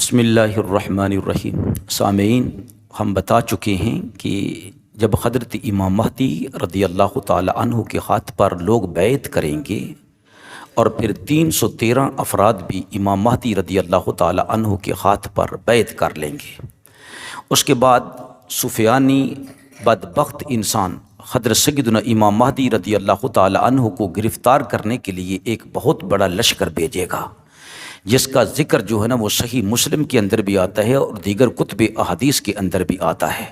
بسم اللہ الرحمن الرحیم۔ سامعین، ہم بتا چکے ہیں کہ جب حضرت امام مہدی رضی اللہ تعالی عنہ کے ہاتھ پر لوگ بیعت کریں گے اور پھر 313 افراد بھی امام مہدی رضی اللہ تعالی عنہ کے ہاتھ پر بیعت کر لیں گے، اس کے بعد سفیانی بدبخت انسان حضرت سیدنا امام مہدی رضی اللہ تعالی عنہ کو گرفتار کرنے کے لیے ایک بہت بڑا لشکر بھیجے گا، جس کا ذکر جو ہے نا وہ صحیح مسلم کے اندر بھی آتا ہے اور دیگر کتب احادیث کے اندر بھی آتا ہے۔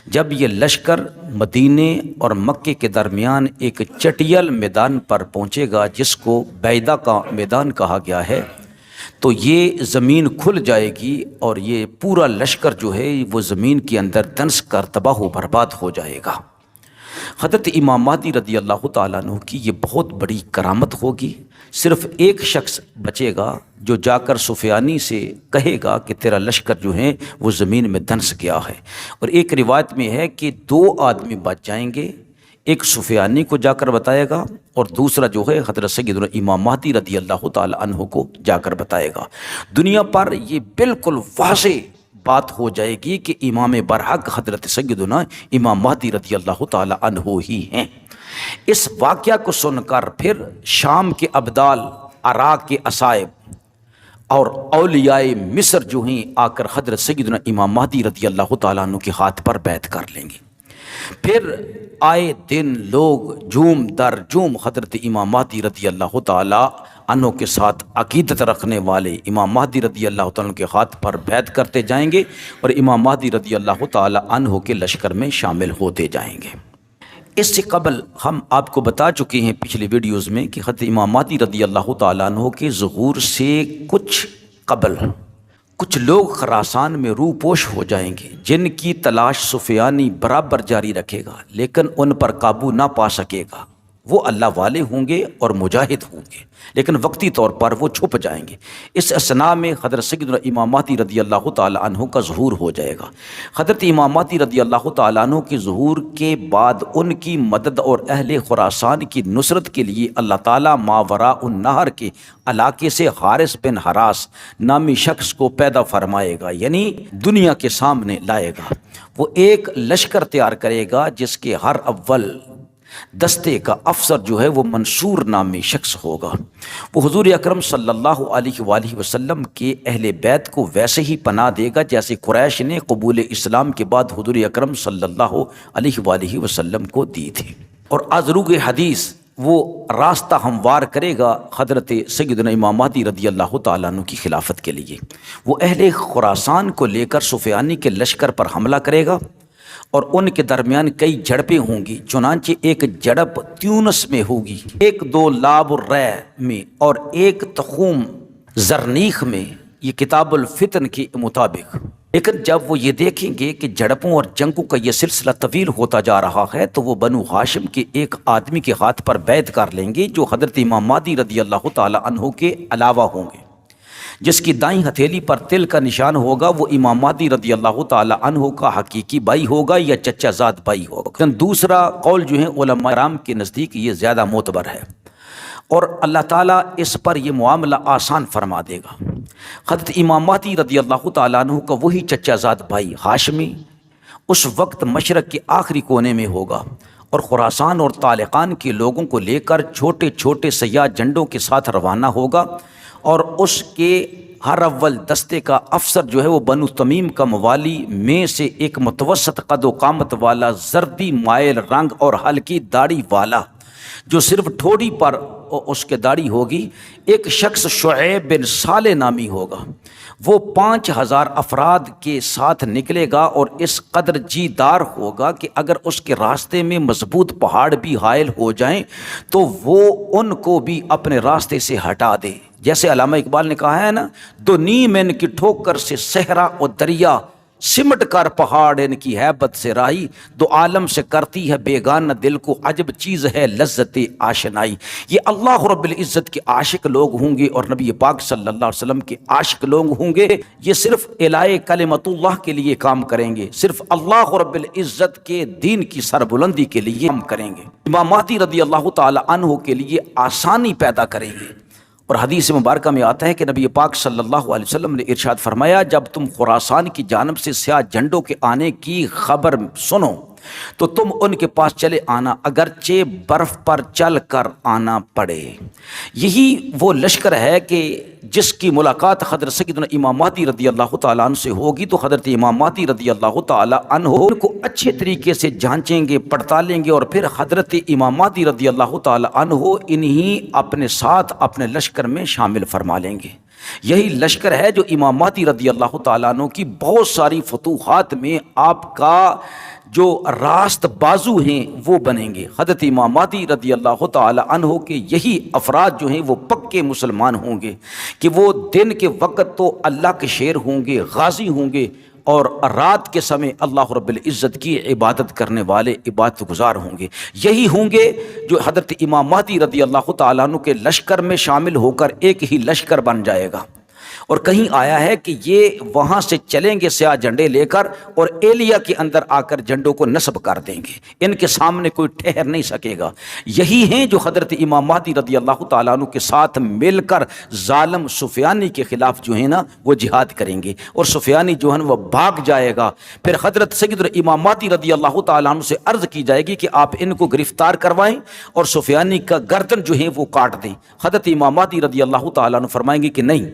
جب یہ لشکر مدینے اور مکے کے درمیان ایک چٹیل میدان پر پہنچے گا جس کو بیدہ کا میدان کہا گیا ہے، تو یہ زمین کھل جائے گی اور یہ پورا لشکر جو ہے وہ زمین کے اندر دنس کر تباہ و برباد ہو جائے گا۔ حضرت امام مہدی رضی اللہ تعالیٰ عنہ کی یہ بہت بڑی کرامت ہوگی۔ صرف ایک شخص بچے گا جو جا کر سفیانی سے کہے گا کہ تیرا لشکر جو ہے وہ زمین میں دنس گیا ہے، اور ایک روایت میں ہے کہ 2 آدمی بچ جائیں گے، ایک سفیانی کو جا کر بتائے گا اور دوسرا جو ہے حضرت سیدنا امام مہدی رضی اللہ تعالی عنہ کو جا کر بتائے گا۔ دنیا پر یہ بالکل واضح بات ہو جائے گی کہ امام برحق حضرت سیدنا امام مہدی رضی اللہ تعالی عنہ ہی ہیں۔ اس واقعہ کو سن کر پھر شام کے ابدال، عراق کے اصائب اور اولیاء مصر جو ہیں آ کر حضرت سیدنا امام مہدی رضی اللہ تعالیٰ عنہ کے ہاتھ پر بیعت کر لیں گے۔ پھر آئے دن لوگ جوم در جوم حضرت امام مہدی رضی اللہ تعالیٰ عنہ کے ساتھ عقیدت رکھنے والے امام مہدی رضی اللہ تعالیٰ عنہ کے ہاتھ پر بیعت کرتے جائیں گے اور امام مہدی رضی اللہ تعالیٰ عنہ کے لشکر میں شامل ہوتے جائیں گے۔ اس سے قبل ہم آپ کو بتا چکے ہیں پچھلی ویڈیوز میں کہ حضرت امام مہدی رضی اللہ تعالیٰ عنہ کے ظہور سے کچھ قبل کچھ لوگ خراسان میں روپوش ہو جائیں گے، جن کی تلاش سفیانی برابر جاری رکھے گا لیکن ان پر قابو نہ پا سکے گا۔ وہ اللہ والے ہوں گے اور مجاہد ہوں گے لیکن وقتی طور پر وہ چھپ جائیں گے۔ اس اثناء میں حضرت سیدنا امام مہدی رضی اللہ تعالی عنہ کا ظہور ہو جائے گا۔ حضرت امام مہدی رضی اللہ تعالی عنہ کے ظہور کے بعد ان کی مدد اور اہل خراسان کی نصرت کے لیے اللہ تعالیٰ ماوراء النہر کے علاقے سے حارث بن حراس نامی شخص کو پیدا فرمائے گا، یعنی دنیا کے سامنے لائے گا۔ وہ ایک لشکر تیار کرے گا جس کے ہر اول دستے کا افسر جو ہے وہ منصور نامی شخص ہوگا۔ وہ حضور اکرم صلی اللہ علیہ وآلہ وسلم کے اہل بیت کو ویسے ہی پناہ دے گا جیسے قریش نے قبول اسلام کے بعد حضور اکرم صلی اللہ علیہ وآلہ وسلم کو دی تھی، اور ازروگ حدیث وہ راستہ ہموار کرے گا حضرت سیدنا امام مہدی رضی اللہ تعالیٰ عنہ کی خلافت کے لیے۔ وہ اہل خراسان کو لے کر سفیانی کے لشکر پر حملہ کرے گا اور ان کے درمیان کئی جھڑپیں ہوں گی، چنانچہ ایک جھڑپ تیونس میں ہوگی، ایک 2 لاب الرے میں اور ایک تخوم زرنیخ میں، یہ کتاب الفتن کے مطابق۔ لیکن جب وہ یہ دیکھیں گے کہ جھڑپوں اور جنگوں کا یہ سلسلہ طویل ہوتا جا رہا ہے تو وہ بنو ہاشم کے ایک آدمی کے ہاتھ پر بیعت کر لیں گے جو حضرت امام مہدی رضی اللہ تعالی عنہ کے علاوہ ہوں گے۔ جس کی دائیں ہتھیلی پر تل کا نشان ہوگا وہ امام مہدی رضی اللہ تعالی عنہ کا حقیقی بھائی ہوگا یا چچا زاد بھائی ہوگا۔ لیکن دوسرا قول جو ہے علماء کرام کے نزدیک یہ زیادہ معتبر ہے، اور اللہ تعالیٰ اس پر یہ معاملہ آسان فرما دے گا۔ حضرت امام مہدی رضی اللہ تعالی عنہ کا وہی چچا زاد بھائی ہاشمی اس وقت مشرق کے آخری کونے میں ہوگا اور خراسان اور طالقان کے لوگوں کو لے کر چھوٹے چھوٹے سیاہ جھنڈوں کے ساتھ روانہ ہوگا، اور اس کے ہر اول دستے کا افسر جو ہے وہ بنو تمیم کا موالی میں سے ایک متوسط قد و قامت والا زردی مائل رنگ اور ہلکی داڑھی والا جو صرف ٹھوڑی پر اس کے داڑھی ہوگی، ایک شخص شعیب بن صالح نامی ہوگا۔ وہ 5000 افراد کے ساتھ نکلے گا اور اس قدر جی دار ہوگا کہ اگر اس کے راستے میں مضبوط پہاڑ بھی حائل ہو جائیں تو وہ ان کو بھی اپنے راستے سے ہٹا دے۔ جیسے علامہ اقبال نے کہا ہے نا، 2 نیم ان کی ٹھوکر سے صحرا اور دریا، سمٹ کر پہاڑ ان کی ہیبت سے رائی، 2 عالم سے کرتی ہے بیگانہ دل کو، عجب چیز ہے لذت آشنائی۔ یہ اللہ رب العزت کے عاشق لوگ ہوں گے اور نبی پاک صلی اللہ علیہ وسلم کے عاشق لوگ ہوں گے۔ یہ صرف اعلاء کلمت اللہ کے لیے کام کریں گے، صرف اللہ رب العزت کے دین کی سربلندی کے لیے کام کریں گے۔ امام مہدی رضی اللہ تعالی عنہ کے لیے آسانی پیدا کریں گے اور حدیث مبارکہ میں آتا ہے کہ نبی پاک صلی اللہ علیہ وسلم نے ارشاد فرمایا، جب تم خراسان کی جانب سے سیاہ جھنڈوں کے آنے کی خبر سنو تو تم ان کے پاس چلے آنا، اگرچہ برف پر چل کر آنا پڑے۔ یہی وہ لشکر ہے کہ جس کی ملاقات حضرت سیدنا امام مہدی رضی اللہ تعالیٰ عنہ سے ہوگی، تو حضرت امام مہدی رضی اللہ تعالیٰ عنہ ان کو اچھے طریقے سے جانچیں گے، پڑتالیں گے، اور پھر حضرت امام مہدی رضی اللہ تعالیٰ عنہ انہی اپنے ساتھ اپنے لشکر میں شامل فرما لیں گے۔ یہی لشکر ہے جو امام مہدی رضی اللہ تعالیٰ عنہ کی بہت ساری فتوحات میں آپ کا جو راست بازو ہیں وہ بنیں گے۔ حضرت امام مہدی رضی اللہ تعالی عنہ کے یہی افراد جو ہیں وہ پکے مسلمان ہوں گے کہ وہ دن کے وقت تو اللہ کے شیر ہوں گے، غازی ہوں گے، اور رات کے سمے اللہ رب العزت کی عبادت کرنے والے عبادت گزار ہوں گے۔ یہی ہوں گے جو حضرت امام مہدی رضی اللہ تعالیٰ عنہ کے لشکر میں شامل ہو کر ایک ہی لشکر بن جائے گا۔ اور کہیں آیا ہے کہ یہ وہاں سے چلیں گے سیاہ جھنڈے لے کر، اور ایلیا کے اندر آ کر جھنڈوں کو نصب کر دیں گے، ان کے سامنے کوئی ٹھہر نہیں سکے گا۔ یہی ہیں جو حضرت امام مہدی رضی اللہ تعالیٰ عنہ کے ساتھ مل کر ظالم سفیانی کے خلاف جو ہے نا وہ جہاد کریں گے، اور سفیانی جو ہے وہ بھاگ جائے گا۔ پھر حضرت سیدنا امام مہدی رضی اللہ تعالیٰ عنہ سے عرض کی جائے گی کہ آپ ان کو گرفتار کروائیں اور سفیانی کا گردن جو ہے وہ کاٹ دیں۔ حضرت امام مہدی رضی اللہ تعالیٰ عنہ فرمائیں گے کہ نہیں،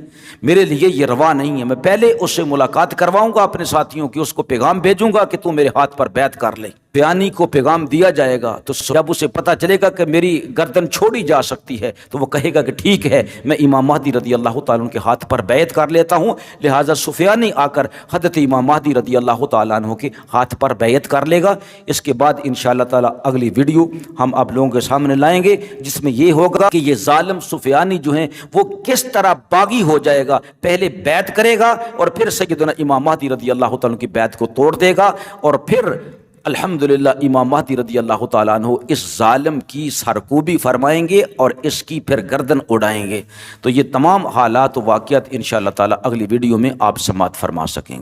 میرے لیے یہ روا نہیں ہے، میں پہلے اس سے ملاقات کرواؤں گا اپنے ساتھیوں کی، اس کو پیغام بھیجوں گا کہ تو میرے ہاتھ پر بیعت کر لے۔ بیانی کو پیغام دیا جائے گا تو جب اسے پتہ چلے گا کہ میری گردن چھوڑی جا سکتی ہے تو وہ کہے گا کہ ٹھیک ہے، میں امام مہدی رضی اللہ تعالیٰ عنہ کے ہاتھ پر بیعت کر لیتا ہوں۔ لہٰذا سفیانی آ کر حضرت امام مہدی رضی اللہ تعالیٰ عنہ کے ہاتھ پر بیعت کر لے گا۔ اس کے بعد انشاءاللہ تعالیٰ اگلی ویڈیو ہم آپ لوگوں کے سامنے لائیں گے جس میں یہ ہوگا کہ یہ ظالم سفیانی جو ہیں وہ کس طرح باغی ہو جائے گا، پہلے بیعت کرے گا اور پھر سیدنا امام مہدی رضی اللہ تعالیٰ عنہ کی بیعت کو توڑ دے گا، اور پھر الحمدللہ امام مہدی رضی اللہ تعالیٰ عنہ اس ظالم کی سرکوبی فرمائیں گے اور اس کی پھر گردن اڑائیں گے۔ تو یہ تمام حالات و واقعات انشاءاللہ تعالیٰ اگلی ویڈیو میں آپ سماعت فرما سکیں گے۔